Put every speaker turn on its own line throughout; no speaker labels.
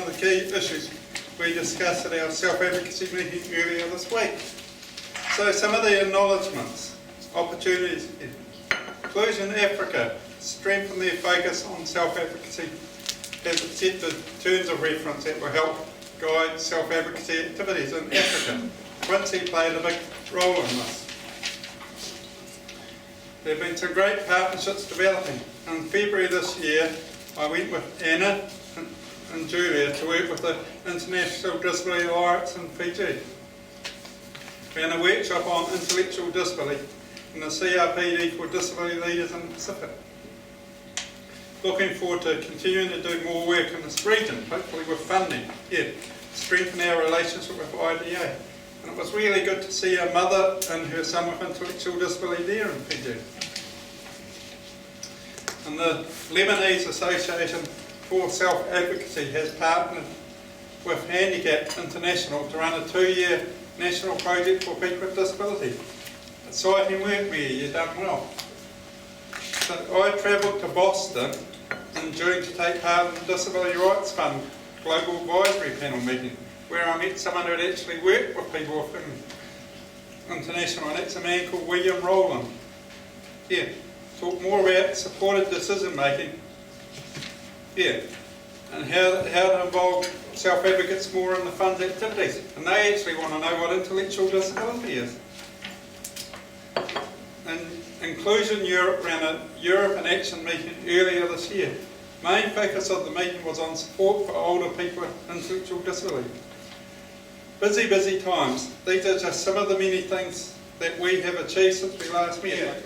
of the key issues we discussed at our self-advocacy meeting earlier this week. So some of the acknowledgements, opportunities. Inclusion Africa strengthen their focus on self-advocacy as it set the terms of reference that will help guide self-advocacy activities in Africa. Quincy played a big role in this. There have been some great partnerships developing. In February this year, I went with Anna and Julia to work with the International Disability Alliance in Fiji. We had a workshop on intellectual disability and the CRPD for disability leaders in the Pacific. Looking forward to continuing to do more work in this region, hopefully with funding, strengthen our relationship with IDA. And it was really good to see a mother and her son with intellectual disability there in Fiji. And the Lebanese Association for Self-Advocacy has partnered with Handicap International to run a 2-year national project for people with disability. Exciting work there, you've done well. So I travelled to Boston in June to take part in the Disability Rights Fund Global Advisory Panel meeting, where I met someone who had actually worked with people with international, and that's a man called William Rowland. Talk more about supported decision making, and how to involve self-advocates more in the fund's activities. And they actually want to know what intellectual disability is. And Inclusion Europe ran a Europe in Action meeting earlier this year. Main focus of the meeting was on support for older people with intellectual disability. Busy times. These are just some of the many things that we have achieved since we last met.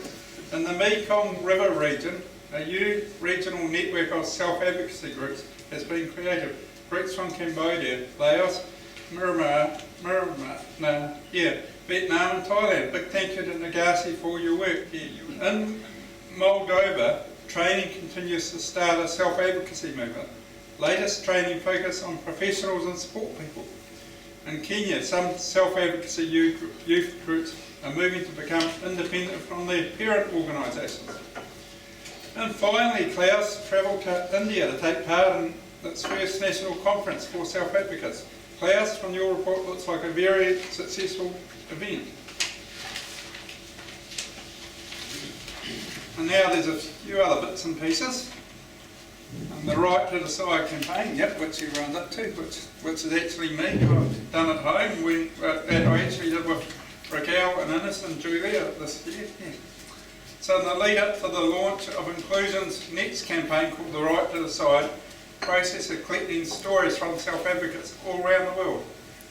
In the Mekong River region, a new regional network of self-advocacy groups has been created. Groups from Cambodia, Laos, Myanmar, Vietnam and Thailand. Big thank you to Nagasi for all your work. In Moldova, training continues to start a self-advocacy movement. Latest training focus on professionals and support people. In Kenya, some self-advocacy youth groups are moving to become independent from their parent organisations. And finally, Klaus travelled to India to take part in its first national conference for self-advocates. Klaus, from your report, looks like a very successful event. And now there's a few other bits and pieces. And the Right to Decide campaign, which he runs up to, which is actually me. I've done at home. That I actually did with Raquel and Ines and Julia this year. So in the lead up to the launch of Inclusion's next campaign called The Right to Decide, process of collecting stories from self-advocates all around the world.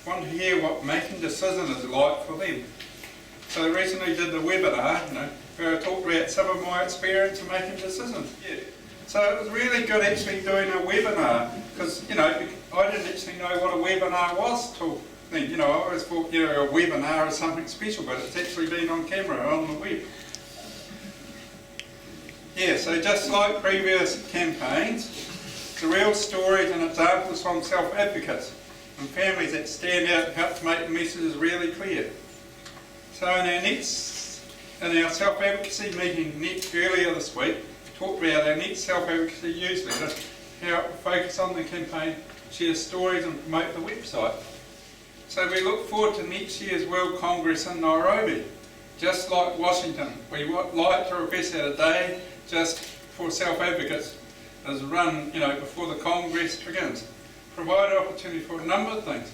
Want to hear what making decisions is like for them. So I recently did the webinar, where I talked about some of my experience in making decisions. So it was really good actually doing a webinar, because I didn't actually know what a webinar was till then. I always thought a webinar is something special, but it's actually been on camera on the web. So just like previous campaigns, the real stories and examples from self-advocates and families that stand out help to make the messages really clear. So in our self-advocacy meeting earlier this week, we talked about our next self-advocacy newsletter, how it will focus on the campaign, share stories and promote the website. So we look forward to next year's World Congress in Nairobi. Just like Washington, we would like to request that a day just for self-advocates is run, before the Congress begins. Provide an opportunity for a number of things.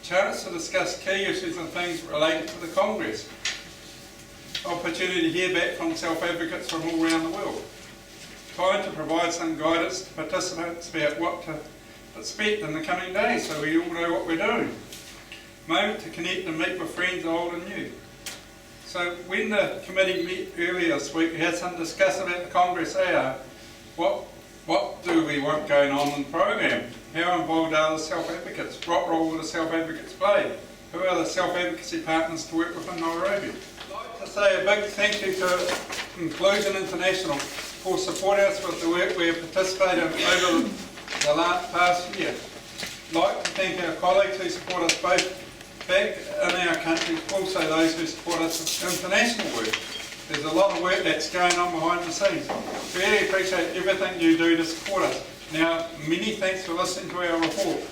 Chance to discuss key issues and things related to the Congress. Opportunity to hear back from self-advocates from all around the world. Time to provide some guidance to participants about what to expect in the coming days so we all know what we're doing. Moment to connect and meet with friends old and new. So when the committee met earlier this week, we had some discussion about the Congress AR. What do we want going on in the program? How involved are the self-advocates? What role will the self-advocates play? Who are the self-advocacy partners to work with in Nairobi? I'd like to say a big thank you to Inclusion International for supporting us with the work we have participated in over the past year. I'd like to thank our colleagues who support us both back in our country, also those who support us with international work. There's a lot of work that's going on behind the scenes. Really appreciate everything you do to support us. Now, many thanks for listening to our report.